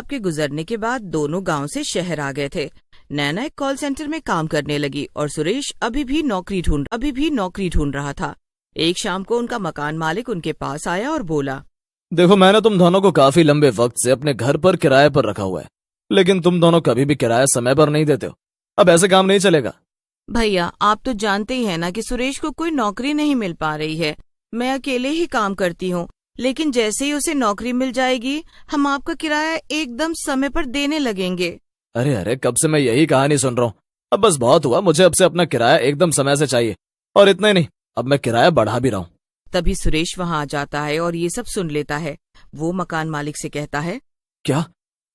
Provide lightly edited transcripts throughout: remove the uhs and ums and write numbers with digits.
के गुजरने के बाद दोनों गांव से शहर आ गए थे। नैना एक कॉल सेंटर में काम करने लगी और सुरेश अभी भी नौकरी ढूंढ रहा था। एक शाम को उनका मकान मालिक उनके पास आया और बोला, देखो, मैंने तुम दोनों को काफी लंबे वक्त से अपने घर पर किराए पर रखा हुआ है, लेकिन तुम दोनों कभी भी किराया समय पर नहीं देते हो। अब ऐसे काम नहीं चलेगा। भैया, आप तो जानते ही हैं ना कि सुरेश को कोई नौकरी नहीं मिल पा रही है। मैं अकेले ही काम करती हूँ, लेकिन जैसे ही उसे नौकरी मिल जाएगी हम आपका किराया एकदम समय पर देने लगेंगे। अरे अरे, कब से मैं यही कहानी सुन रहा हूँ। अब बस बहुत हुआ, मुझे अब से अपना किराया एकदम समय से चाहिए। और इतना ही नहीं, अब मैं किराया बढ़ा भी रहा हूँ। तभी सुरेश वहाँ आ जाता है और ये सब सुन लेता है। वो मकान मालिक से कहता है, क्या?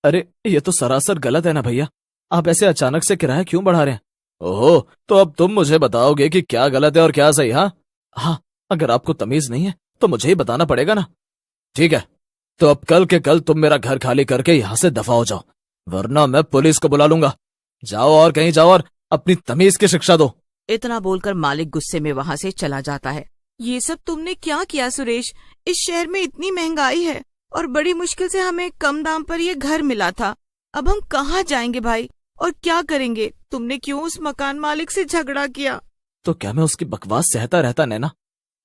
अरे ये तो सरासर गलत है ना भैया, आप ऐसे अचानक से किराया क्यों बढ़ा रहे हैं? ओहो, तो अब तुम मुझे बताओगे कि क्या गलत है और क्या सही? हाँ, अगर आपको तमीज नहीं है तो मुझे ही बताना पड़ेगा ना। ठीक है, तो अब कल के कल तुम मेरा घर खाली करके यहाँ से दफा हो जाओ, वरना मैं पुलिस को बुला लूंगा। जाओ और कहीं जाओ और अपनी तमीज की शिक्षा दो। इतना बोलकर मालिक गुस्से में वहाँ से चला जाता है। ये सब तुमने क्या किया सुरेश? इस शहर में इतनी महंगाई है और बड़ी मुश्किल से हमें कम दाम पर ये घर मिला था। अब हम कहाँ जाएंगे भाई, और क्या करेंगे? तुमने क्यों उस मकान मालिक से झगड़ा किया? तो क्या मैं उसकी बकवास सहता रहता नैना?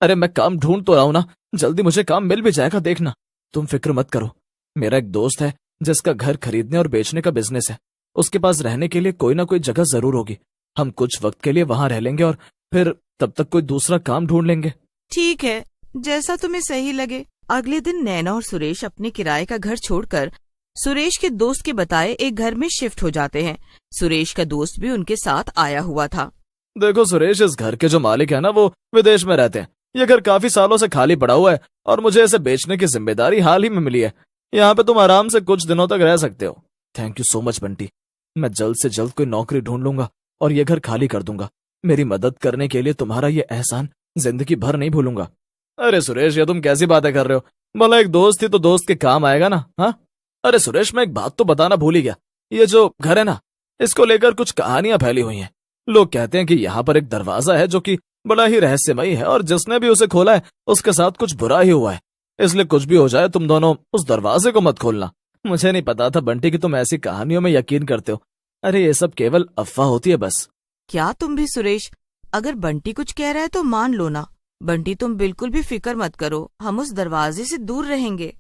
अरे मैं काम ढूंढ तो रहा हूं ना, जल्दी मुझे काम मिल भी जाएगा, देखना। तुम फिक्र मत करो, मेरा एक दोस्त है जिसका घर खरीदने और बेचने का बिजनेस है। उसके पास रहने के लिए कोई ना कोई जगह जरूर होगी। हम कुछ वक्त के लिए वहां रह लेंगे और फिर तब तक कोई दूसरा काम ढूंढ लेंगे। ठीक है, जैसा तुम्हें सही लगे। अगले दिन नैना और सुरेश अपने किराए का घर छोड़कर सुरेश के दोस्त के बताए एक घर में शिफ्ट हो जाते हैं। सुरेश का दोस्त भी उनके साथ आया हुआ था। देखो सुरेश, इस घर के जो मालिक है ना, वो विदेश में रहते हैं। ये घर काफी सालों से खाली पड़ा हुआ है और मुझे इसे बेचने की जिम्मेदारी हाल ही में मिली है। यहाँ पे तुम आराम से कुछ दिनों तक रह सकते हो। Thank you so much Bunty, मैं जल्द से जल्द कोई नौकरी ढूंढ लूंगा और ये घर खाली कर दूंगा। मेरी मदद करने के लिए तुम्हारा ये एहसान जिंदगी भर नहीं भूलूंगा। अरे सुरेश, ये तुम कैसी बातें कर रहे हो? भला एक दोस्त थी तो दोस्त के काम आएगा ना। हाँ, अरे सुरेश, मैं एक बात तो बताना भूल ही गया। ये जो घर है ना, इसको लेकर कुछ कहानियां फैली हुई हैं। लोग कहते हैं कि यहाँ पर एक दरवाजा है जो कि बड़ा ही रहस्यमयी है और जिसने भी उसे खोला है उसके साथ कुछ बुरा ही हुआ है। इसलिए कुछ भी हो जाए, तुम दोनों उस दरवाजे को मत खोलना। मुझे नहीं पता था बंटी कि तुम ऐसी कहानियों में यकीन करते हो। अरे ये सब केवल अफवाह होती है बस। क्या तुम भी सुरेश? अगर बंटी कुछ कह रहा है तो मान लो ना। बंटी, तुम बिल्कुल भी फिक्र मत करो, हम उस दरवाजे से दूर रहेंगे।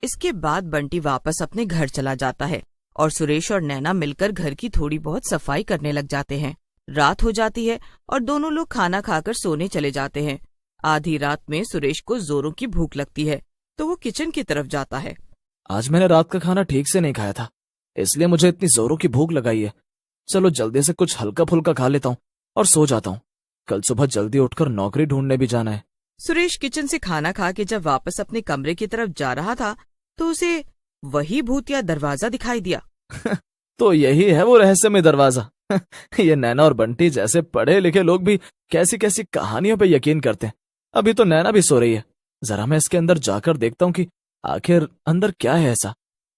इसके बाद बंटी वापस अपने घर चला जाता है और सुरेश और नैना मिलकर घर की थोड़ी बहुत सफाई करने लग जाते हैं। रात हो जाती है और दोनों लोग खाना खाकर सोने चले जाते हैं। आधी रात में सुरेश को जोरों की भूख लगती है तो वो किचन की तरफ जाता है। आज मैंने रात का खाना ठीक से नहीं खाया था, इसलिए मुझे इतनी जोरों की भूख लगाई है। चलो जल्दी से कुछ हल्का फुल्का खा लेता हूँ और सो जाता हूँ। कल सुबह जल्दी उठकर नौकरी ढूंढने भी जाना है। सुरेश किचन से खाना खा के जब वापस अपने कमरे की तरफ जा रहा था तो उसे वही भूतिया दरवाजा दिखाई दिया। तो यही है वो रहस्यमय दरवाजा। ये नैना और बंटी जैसे पढ़े लिखे लोग भी कैसी कैसी कहानियों पे यकीन करते हैं। अभी तो नैना भी सो रही है, जरा मैं इसके अंदर जाकर देखता हूँ कि आखिर अंदर क्या है ऐसा।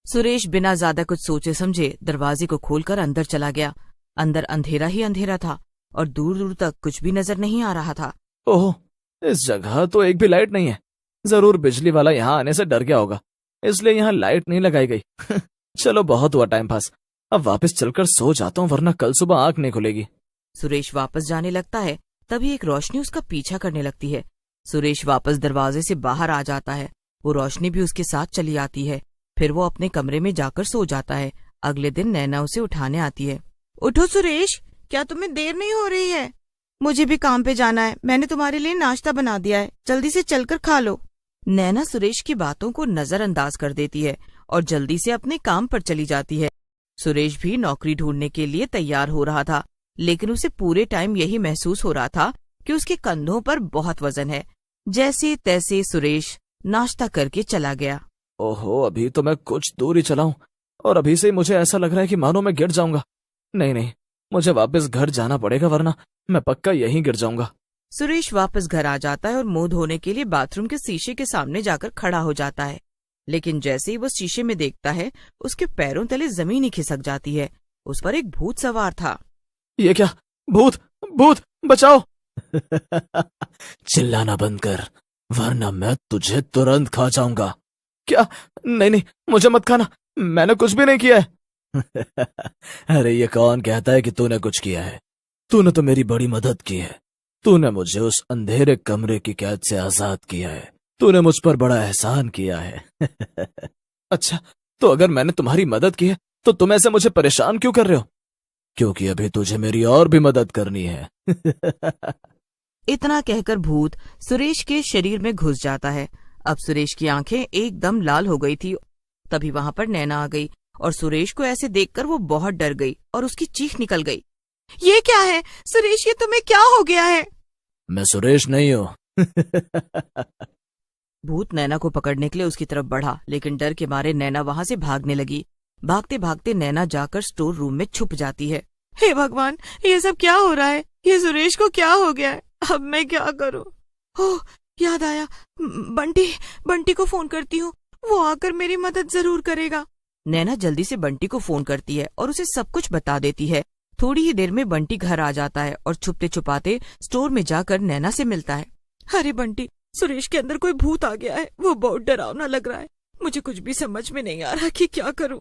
सुरेश बिना ज्यादा कुछ सोचे समझे दरवाजे को खोलकर अंदर चला गया। अंदर अंधेरा ही अंधेरा था और दूर दूर तक कुछ भी नजर नहीं आ रहा था। ओह, इस जगह तो एक भी लाइट नहीं है। जरूर बिजली वाला यहाँ आने से डर गया होगा, इसलिए यहाँ लाइट नहीं लगाई गई। चलो बहुत हुआ टाइम पास, अब वापस चलकर सो जाता हूँ, वरना कल सुबह आंख नहीं खुलेगी। सुरेश वापस जाने लगता है, तभी एक रोशनी उसका पीछा करने लगती है। सुरेश वापस दरवाजे से बाहर आ जाता है। वो रोशनी भी उसके साथ चली आती है। फिर वो अपने कमरे में जाकर सो जाता है। अगले दिन नैना उसे उठाने आती है। उठो सुरेश, क्या तुम्हें देर नहीं हो रही है? मुझे भी काम पे जाना है, मैंने तुम्हारे लिए नाश्ता बना दिया है, जल्दी से चलकर खा लो। नैना सुरेश की बातों को नजरअंदाज कर देती है और जल्दी से अपने काम पर चली जाती है। सुरेश भी नौकरी ढूंढने के लिए तैयार हो रहा था, लेकिन उसे पूरे टाइम यही महसूस हो रहा था कि उसके कंधों पर बहुत वजन है। जैसे तैसे सुरेश नाश्ता करके चला गया। ओहो, अभी तो मैं कुछ दूर ही चला हूं और अभी से ही मुझे ऐसा लग रहा है कि मानो मैं गिर जाऊंगा। नहीं, मुझे वापस घर जाना पड़ेगा, वरना मैं पक्का यहीं गिर जाऊंगा। सुरेश वापस घर आ जाता है और मुंह धोने के लिए बाथरूम के शीशे के सामने जाकर खड़ा हो जाता है। लेकिन जैसे ही वो शीशे में देखता है, उसके पैरों तले जमीन ही खिसक जाती है। उस पर एक भूत सवार था। ये क्या? भूत, भूत, बचाओ! चिल्लाना बंद कर, वरना मैं तुझे तुरंत खा जाऊंगा। क्या? नहीं, मुझे मत खाना, मैंने कुछ भी नहीं किया है। अरे ये कौन कहता है कि तूने कुछ किया है? तूने तो मेरी बड़ी मदद की है। तूने मुझे उस अंधेरे कमरे की कैद से आजाद किया है। तूने मुझ पर बड़ा एहसान किया है। अच्छा, तो अगर मैंने तुम्हारी मदद की है तो तुम ऐसे मुझे परेशान क्यों कर रहे हो? क्योंकि अभी तुझे मेरी और भी मदद करनी है। इतना कहकर भूत सुरेश के शरीर में घुस जाता है। अब सुरेश की आंखें एकदम लाल हो गई थी। तभी वहां पर नैना आ गई और सुरेश को ऐसे देखकर वो बहुत डर गई और उसकी चीख निकल गई। ये क्या है सुरेश, ये तुम्हें क्या हो गया है? मैं सुरेश नहीं हूँ। भूत नैना को पकड़ने के लिए उसकी तरफ बढ़ा, लेकिन डर के मारे नैना वहां से भागने लगी। भागते भागते नैना जाकर स्टोर रूम में छुप जाती है। हे भगवान, ये सब क्या हो रहा है? ये सुरेश को क्या हो गया है? अब मैं क्या करूं? ओह, याद आया, बंटी को फोन करती हूँ, वो आकर मेरी मदद जरूर करेगा। नैना जल्दी से बंटी को फोन करती है और उसे सब कुछ बता देती है। थोड़ी ही देर में बंटी घर आ जाता है और छुपते छुपाते स्टोर में जाकर नैना से मिलता है। अरे बंटी, सुरेश के अंदर कोई भूत आ गया है, वो बहुत डरावना लग रहा है। मुझे कुछ भी समझ में नहीं आ रहा कि क्या करूं।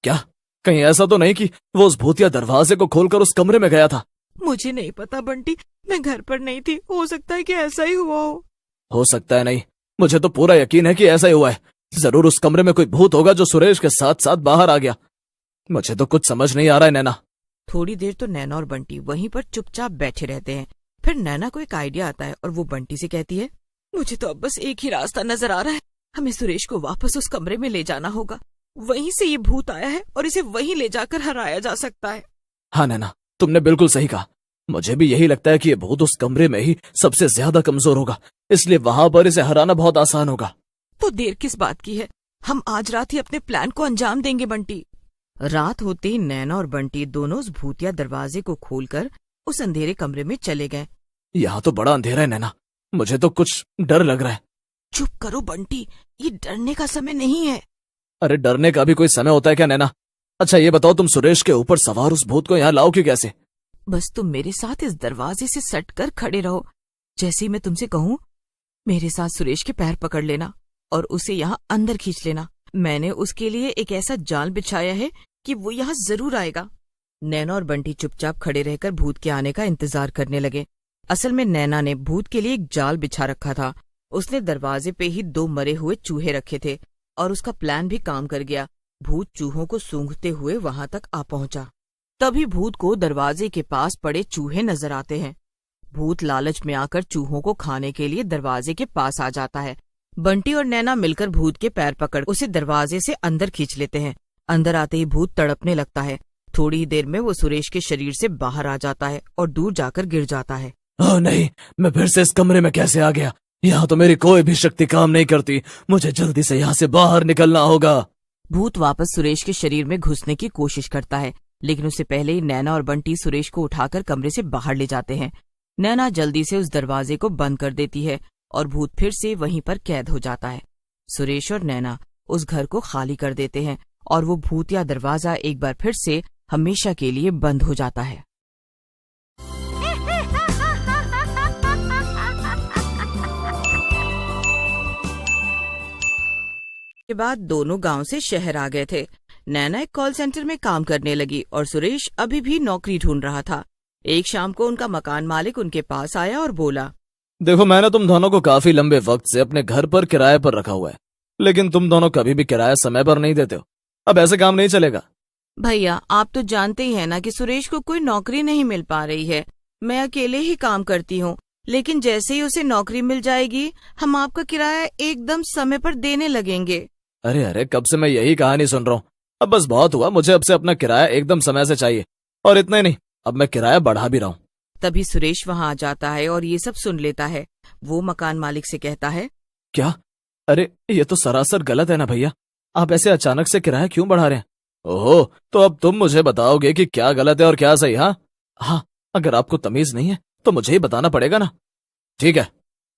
क्या कहीं ऐसा तो नहीं कि वो उस भूतिया दरवाजे को खोलकर उस कमरे में गया था? मुझे नहीं पता बंटी, मैं घर पर नहीं थी, हो सकता है कि ऐसा ही हुआ हो सकता है नहीं, मुझे तो पूरा यकीन है कि ऐसा ही हुआ है। जरूर उस कमरे में कोई भूत होगा जो सुरेश के साथ साथ बाहर आ गया। मुझे तो कुछ समझ नहीं आ रहा है नैना। थोड़ी देर तो नैना और बंटी वहीं पर चुपचाप बैठे रहते हैं। फिर नैना को एक आइडिया आता है और वो बंटी से कहती है, मुझे तो अब बस एक ही रास्ता नजर आ रहा है। हमें सुरेश को वापस उस कमरे में ले जाना होगा। वहीं से ये भूत आया है और इसे वहीं ले जाकर हराया जा सकता है। हाँ नैना, तुमने बिल्कुल सही कहा। मुझे भी यही लगता है कि ये भूत उस कमरे में ही सबसे ज्यादा कमजोर होगा, इसलिए वहां पर इसे हराना बहुत आसान होगा। तो देर किस बात की है, हम आज रात ही अपने प्लान को अंजाम देंगे बंटी। रात होते ही नैना और बंटी दोनों उस भूतिया दरवाजे को खोलकर उस अंधेरे कमरे में चले गए। यहाँ तो बड़ा अंधेरा है नैना, मुझे तो कुछ डर लग रहा है। चुप करो बंटी, ये डरने का समय नहीं है। अरे डरने का भी कोई समय होता है क्या नैना? अच्छा ये बताओ, तुम सुरेश के ऊपर सवार उस भूत को यहाँ लाओगे कैसे? बस तुम मेरे साथ इस दरवाजे से सट कर खड़े रहो। जैसे ही मैं तुमसे कहूँ, मेरे साथ सुरेश के पैर पकड़ लेना और उसे यहाँ अंदर खींच लेना। मैंने उसके लिए एक ऐसा जाल बिछाया है कि वो यहाँ जरूर आएगा। नैना और बंटी चुपचाप खड़े रहकर भूत के आने का इंतजार करने लगे। असल में नैना ने भूत के लिए एक जाल बिछा रखा था। उसने दरवाजे पे ही 2 मरे हुए चूहे रखे थे और उसका प्लान भी काम कर गया। भूत चूहों को सूंघते हुए वहां तक आ पहुंचा। तभी भूत को दरवाजे के पास पड़े चूहे नजर आते हैं। भूत लालच में आकर चूहों को खाने के लिए दरवाजे के पास आ जाता है। बंटी और नैना मिलकर भूत के पैर पकड़ उसे दरवाजे से अंदर खींच लेते हैं। अंदर आते ही भूत तड़पने लगता है। थोड़ी ही देर में वो सुरेश के शरीर से बाहर आ जाता है और दूर जाकर गिर जाता है। ओह नहीं, मैं फिर से इस कमरे में कैसे आ गया? यहाँ तो मेरी कोई भी शक्ति काम नहीं करती। मुझे जल्दी से यहाँ से बाहर निकलना होगा। भूत वापस सुरेश के शरीर में घुसने की कोशिश करता है, लेकिन उससे पहले ही नैना और बंटी सुरेश को उठाकर कमरे से बाहर ले जाते हैं। नैना जल्दी से उस दरवाजे को बंद कर देती है और भूत फिर से वहीं पर कैद हो जाता है। सुरेश और नैना उस घर को खाली कर देते हैं और वो भूतिया दरवाजा एक बार फिर से हमेशा के लिए बंद हो जाता है। के बाद दोनों गांव से शहर आ गए थे। नैना एक कॉल सेंटर में काम करने लगी और सुरेश अभी भी नौकरी ढूंढ रहा था। एक शाम को उनका मकान मालिक उनके पास आया और बोला, देखो मैंने तुम दोनों को काफी लंबे वक्त से अपने घर पर किराए पर रखा हुआ है, लेकिन तुम दोनों कभी भी किराया समय पर नहीं देते हो। अब ऐसे काम नहीं चलेगा। भैया आप तो जानते ही हैं ना कि सुरेश को कोई नौकरी नहीं मिल पा रही है। मैं अकेले ही काम करती हूँ, लेकिन जैसे ही उसे नौकरी मिल जाएगी हम आपका किराया एकदम समय पर देने लगेंगे। अरे अरे, कब से मैं यही कहानी सुन रहा हूँ। अब बस बहुत हुआ, मुझे अब से अपना किराया एकदम समय से चाहिए। और इतना ही नहीं, अब मैं किराया बढ़ा भी रहा हूँ। तभी सुरेश वहाँ आ जाता है और ये सब सुन लेता है। वो मकान मालिक से कहता है, क्या? अरे ये तो सरासर गलत है ना भैया, आप ऐसे अचानक से किराया क्यों बढ़ा रहे हैं? ओहो, तो अब तुम मुझे बताओगे कि क्या गलत है और क्या सही? हाँ, अगर आपको तमीज नहीं है तो मुझे ही बताना पड़ेगा ना। ठीक है,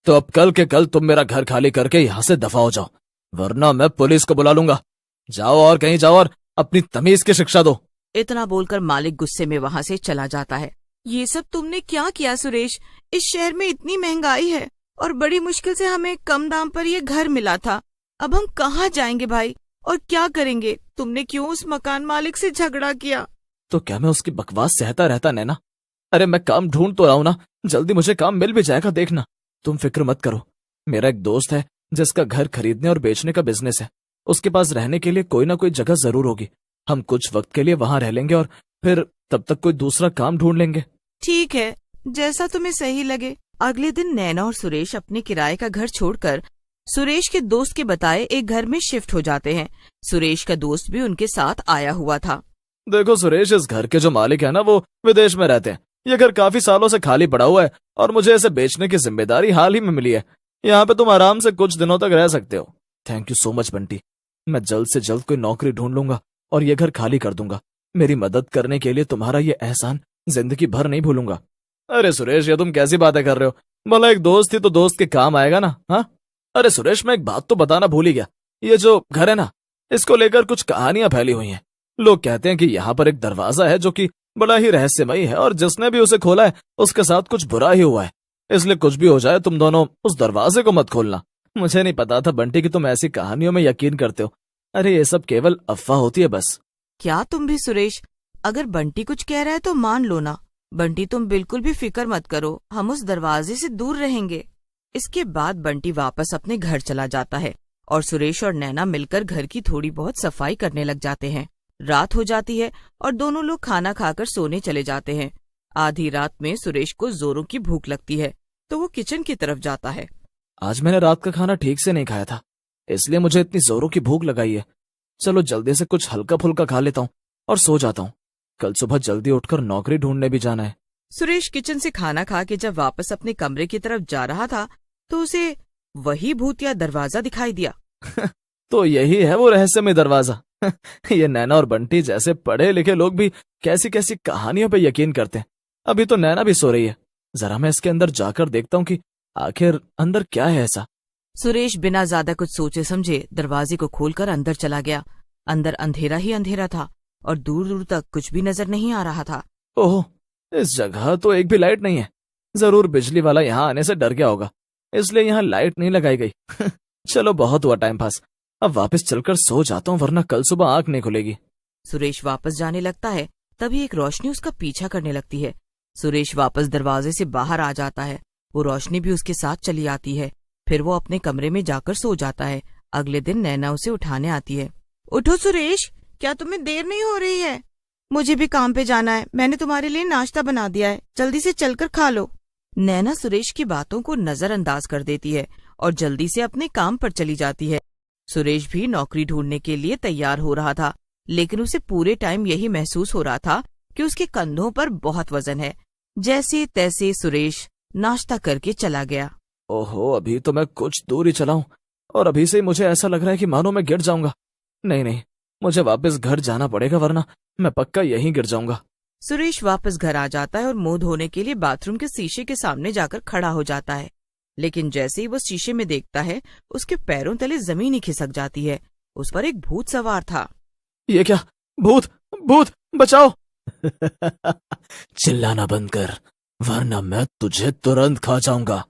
तो अब कल के कल तुम मेरा घर खाली करके यहाँ से दफा हो जाओ, वरना मैं पुलिस को बुला लूंगा। जाओ और कहीं जाओ और अपनी तमीज की शिक्षा दो। इतना बोलकर मालिक गुस्से में वहाँ से चला जाता है। ये सब तुमने क्या किया सुरेश? इस शहर में इतनी महंगाई है और बड़ी मुश्किल से हमें कम दाम पर ये घर मिला था। अब हम कहाँ जाएंगे भाई, और क्या करेंगे? तुमने क्यों उस मकान मालिक से झगड़ा किया? तो क्या मैं उसकी बकवास सहता रहता नैना? अरे मैं काम ढूंढ तो रहा हूं ना, जल्दी मुझे काम मिल भी जाएगा, देखना। तुम फिक्र मत करो। मेरा एक दोस्त है जिसका घर खरीदने और बेचने का बिजनेस है। उसके पास रहने के लिए कोई ना कोई जगह जरूर होगी। हम कुछ वक्त के लिए वहां रह लेंगे और फिर तब तक कोई दूसरा काम ढूंढ लेंगे। ठीक है, जैसा तुम्हें सही लगे। अगले दिन नैना और सुरेश अपने किराए का घर छोड़कर सुरेश के दोस्त के बताए एक घर में शिफ्ट हो जाते हैं। सुरेश का दोस्त भी उनके साथ आया हुआ था। देखो सुरेश, इस घर के जो मालिक है ना, वो विदेश में रहते हैं। ये घर काफी सालों से खाली पड़ा हुआ है और मुझे इसे बेचने की जिम्मेदारी हाल ही में मिली है। यहाँ पे तुम आराम से कुछ दिनों तक रह सकते हो। Thank you so much Bunty. मैं जल्द से जल्द कोई नौकरी ढूंढ लूंगा और ये घर खाली कर दूंगा। मेरी मदद करने के लिए तुम्हारा ये एहसान जिंदगी भर नहीं भूलूंगा। अरे सुरेश, ये तुम कैसी बातें कर रहे हो? भला एक दोस्त ही तो दोस्त के काम आएगा ना। हाँ, अरे सुरेश, मैं एक बात तो बताना भूल ही गया। ये जो घर है ना, इसको लेकर कुछ कहानियां फैली हुई हैं। लोग कहते हैं कि यहाँ पर एक दरवाजा है जो कि बड़ा ही रहस्यमयी है और जिसने भी उसे खोला है उसके साथ कुछ बुरा ही हुआ है। इसलिए कुछ भी हो जाए, तुम दोनों उस दरवाजे को मत खोलना। मुझे नहीं पता था बंटी कि तुम ऐसी कहानियों में यकीन करते हो। अरे ये सब केवल अफवाह होती है बस। क्या तुम भी सुरेश? अगर बंटी कुछ कह रहा है तो मान लो ना। बंटी, तुम बिल्कुल भी फिक्र मत करो, हम उस दरवाजे से दूर रहेंगे। इसके बाद बंटी वापस अपने घर चला जाता है और सुरेश और नैना मिलकर घर की थोड़ी बहुत सफाई करने लग जाते हैं। रात हो जाती है और दोनों लोग खाना खाकर सोने चले जाते हैं। आधी रात में सुरेश को जोरों की भूख लगती है तो वो किचन की तरफ जाता है। आज मैंने रात का खाना ठीक से नहीं खाया था, इसलिए मुझे इतनी जोरों की भूख लगाई है। चलो जल्दी से कुछ हल्का फुल्का खा लेता हूँ और सो जाता हूँ। कल सुबह जल्दी उठकर नौकरी ढूंढने भी जाना है। सुरेश किचन से खाना खा के जब वापस अपने कमरे की तरफ जा रहा था तो उसे वही भूतिया दरवाजा दिखाई दिया। तो यही है वो रहस्यमय दरवाजा। ये नैना और बंटी जैसे पढ़े लिखे लोग भी कैसी कैसी कहानियों पे यकीन करते हैं। अभी तो नैना भी सो रही है। जरा मैं इसके अंदर जाकर देखता हूँ कि आखिर अंदर क्या है ऐसा। सुरेश बिना ज्यादा कुछ सोचे समझे दरवाजे को खोलकर अंदर चला गया। अंदर अंधेरा ही अंधेरा था और दूर दूर तक कुछ भी नजर नहीं आ रहा था। ओह, इस जगह तो एक भी लाइट नहीं है। जरूर बिजली वाला यहाँ आने से डर गया होगा, इसलिए यहाँ लाइट नहीं लगाई गई। चलो बहुत हुआ टाइम पास, अब वापस चलकर सो जाता हूँ वरना कल सुबह आंख नहीं खुलेगी। सुरेश वापस जाने लगता है तभी एक रोशनी उसका पीछा करने लगती है। सुरेश वापस दरवाजे से बाहर आ जाता है। वो रोशनी भी उसके साथ चली आती है। फिर वो अपने कमरे में जाकर सो जाता है। अगले दिन नैना उसे उठाने आती है। उठो सुरेश, क्या तुम्हें देर नहीं हो रही है? मुझे भी काम पे जाना है। मैंने तुम्हारे लिए नाश्ता बना दिया है, जल्दी से चलकर खा लो। नैना सुरेश की बातों को नजरअंदाज कर देती है और जल्दी से अपने काम पर चली जाती है। सुरेश भी नौकरी ढूंढने के लिए तैयार हो रहा था, लेकिन उसे पूरे टाइम यही महसूस हो रहा था कि उसके कंधों पर बहुत वजन है। जैसे तैसे सुरेश नाश्ता करके चला गया। ओहो, अभी तो मैं कुछ दूर ही चला हूं और अभी से ही मुझे ऐसा लग रहा है कि मानो मैं गिर जाऊंगा। नहीं, मुझे वापस घर जाना पड़ेगा वरना मैं पक्का यहीं गिर जाऊंगा। सुरेश वापस घर आ जाता है और मुंह धोने के लिए बाथरूम के शीशे के सामने जाकर खड़ा हो जाता है। लेकिन जैसे ही वो शीशे में देखता है, उसके पैरों तले जमीन ही खिसक जाती है। उस पर एक भूत सवार था। ये क्या? भूत, भूत बचाओ! चिल्लाना बंद कर वरना मैं तुझे तुरंत खा जाऊंगा।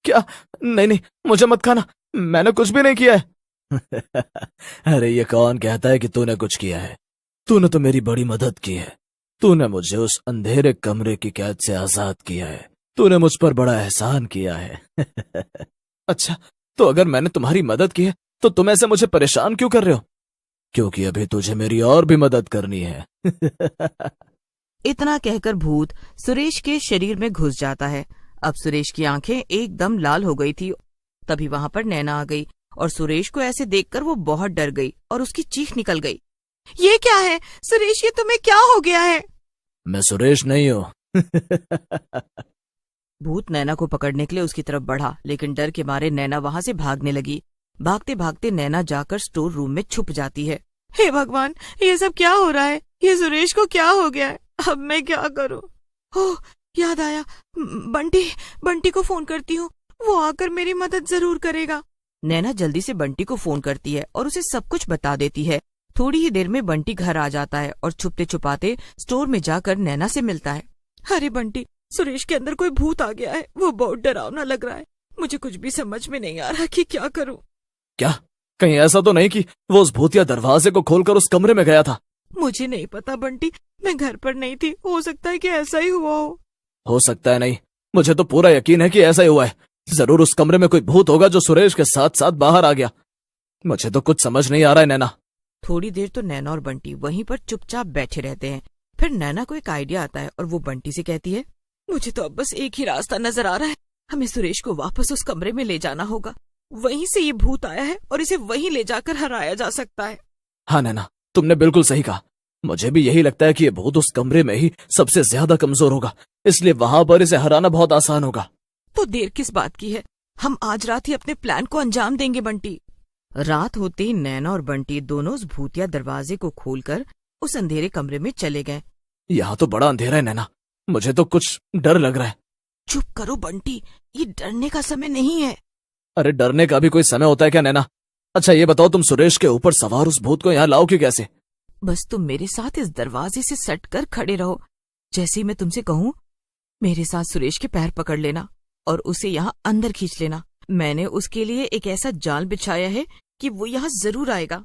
क्या? नहीं, मुझे मत खाना, मैंने कुछ भी नहीं किया है। अरे ये कौन कहता है कि तूने कुछ किया है? तूने तो मेरी बड़ी मदद की है। तूने मुझे उस अंधेरे कमरे की कैद से आजाद किया है। तूने मुझ पर बड़ा एहसान किया है। अच्छा, तो अगर मैंने तुम्हारी मदद की है तो तुम ऐसे मुझे परेशान क्यों कर रहे हो? क्योंकि अभी तुझे मेरी और भी मदद करनी है। इतना कहकर भूत सुरेश के शरीर में घुस जाता है। अब सुरेश की आंखें एकदम लाल हो गई थी। तभी वहां पर नैना आ गई और सुरेश को ऐसे देखकर वो बहुत डर गई और उसकी चीख निकल गई। ये क्या है सुरेश, ये तुम्हें क्या हो गया है? मैं सुरेश नहीं हूँ। भूत नैना को पकड़ने के लिए उसकी तरफ बढ़ा, लेकिन डर के मारे नैना वहां से भागने लगी। भागते भागते नैना जाकर स्टोर रूम में छुप जाती है। हे भगवान, ये सब क्या हो रहा है? ये सुरेश को क्या हो गया है? अब मैं क्या करूं? ओह, याद आया, बंटी को फोन करती हूँ, वो आकर मेरी मदद जरूर करेगा। नैना जल्दी से बंटी को फोन करती है और उसे सब कुछ बता देती है। थोड़ी ही देर में बंटी घर आ जाता है और छुपते छुपाते स्टोर में जाकर नैना से मिलता है। अरे बंटी, सुरेश के अंदर कोई भूत आ गया है, वो बहुत डरावना लग रहा है। मुझे कुछ भी समझ में नहीं आ रहा कि क्या करूं। क्या? कहीं ऐसा तो नहीं कि वो उस भूतिया दरवाजे को खोलकर उस कमरे में गया था? मुझे नहीं पता बंटी, मैं घर पर नहीं थी, हो सकता है कि ऐसा ही हुआ हो सकता है नहीं, मुझे तो पूरा यकीन है कि ऐसा ही हुआ है। जरूर उस कमरे में कोई भूत होगा जो सुरेश के साथ साथ बाहर आ गया। मुझे तो कुछ समझ नहीं आ रहा है नैना। थोड़ी देर तो नैना और बंटी वहीं पर चुपचाप बैठे रहते हैं। फिर नैना को एक आइडिया आता है और वो बंटी से कहती है, मुझे तो अब बस एक ही रास्ता नजर आ रहा है, हमें सुरेश को वापस उस कमरे में ले जाना होगा। वहीं से ये भूत आया है और इसे वहीं ले जाकर हराया जा सकता है। हाँ नैना, तुमने बिल्कुल सही कहा। मुझे भी यही लगता है कि ये भूत उस कमरे में ही सबसे ज्यादा कमजोर होगा, इसलिए वहां पर इसे हराना बहुत आसान होगा। तो देर किस बात की है, हम आज रात ही अपने प्लान को अंजाम देंगे बंटी। रात होते ही नैना और बंटी दोनों उस भूतिया दरवाजे को खोलकर उस अंधेरे कमरे में चले गए। यहाँ तो बड़ा अंधेरा है नैना, मुझे तो कुछ डर लग रहा है। चुप करो बंटी, ये डरने का समय नहीं है। अरे डरने का भी कोई समय होता है क्या नैना? अच्छा ये बताओ, तुम सुरेश के ऊपर सवार उस भूत को यहाँ लाओगे कैसे? बस तुम मेरे साथ इस दरवाजे से सट कर खड़े रहो। जैसे ही मैं तुमसे कहूँ, मेरे साथ सुरेश के पैर पकड़ लेना और उसे यहाँ अंदर खींच लेना। मैंने उसके लिए एक ऐसा जाल बिछाया है कि वो यहाँ जरूर आएगा।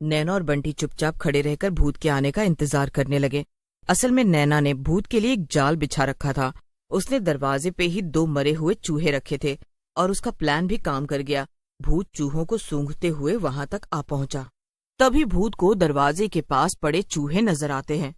नैना और बंटी चुपचाप खड़े रहकर भूत के आने का इंतजार करने लगे। असल में नैना ने भूत के लिए एक जाल बिछा रखा था। उसने दरवाजे पे ही 2 मरे हुए चूहे रखे थे और उसका प्लान भी काम कर गया। भूत चूहों को सूंघते हुए वहां तक आ पहुंचा। तभी भूत को दरवाजे के पास पड़े चूहे नजर आते हैं।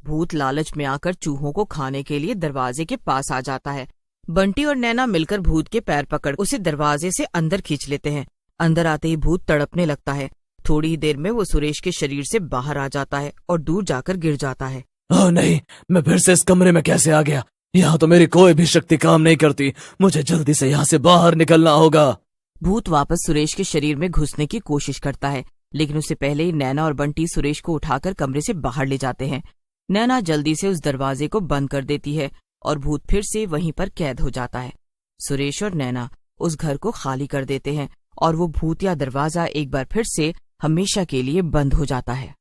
भूत लालच में आकर चूहों को खाने के लिए दरवाजे के पास आ जाता है। बंटी और नैना मिलकर भूत के पैर पकड़ उसे दरवाजे से अंदर खींच लेते हैं। अंदर आते ही भूत तड़पने लगता है। थोड़ी ही देर में वो सुरेश के शरीर से बाहर आ जाता है और दूर जाकर गिर जाता है। ओह नहीं, मैं फिर से इस कमरे में कैसे आ गया? यहाँ तो मेरी कोई भी शक्ति काम नहीं करती। मुझे जल्दी से यहाँ से बाहर निकलना होगा। भूत वापस सुरेश के शरीर में घुसने की कोशिश करता है, लेकिन उससे पहले ही नैना और बंटी सुरेश को उठाकर कमरे से बाहर ले जाते हैं। नैना जल्दी से उस दरवाजे को बंद कर देती है और भूत फिर से वहीं पर कैद हो जाता है। सुरेश और नैना उस घर को खाली कर देते हैं और वो भूतिया दरवाजा एक बार फिर से हमेशा के लिए बंद हो जाता है।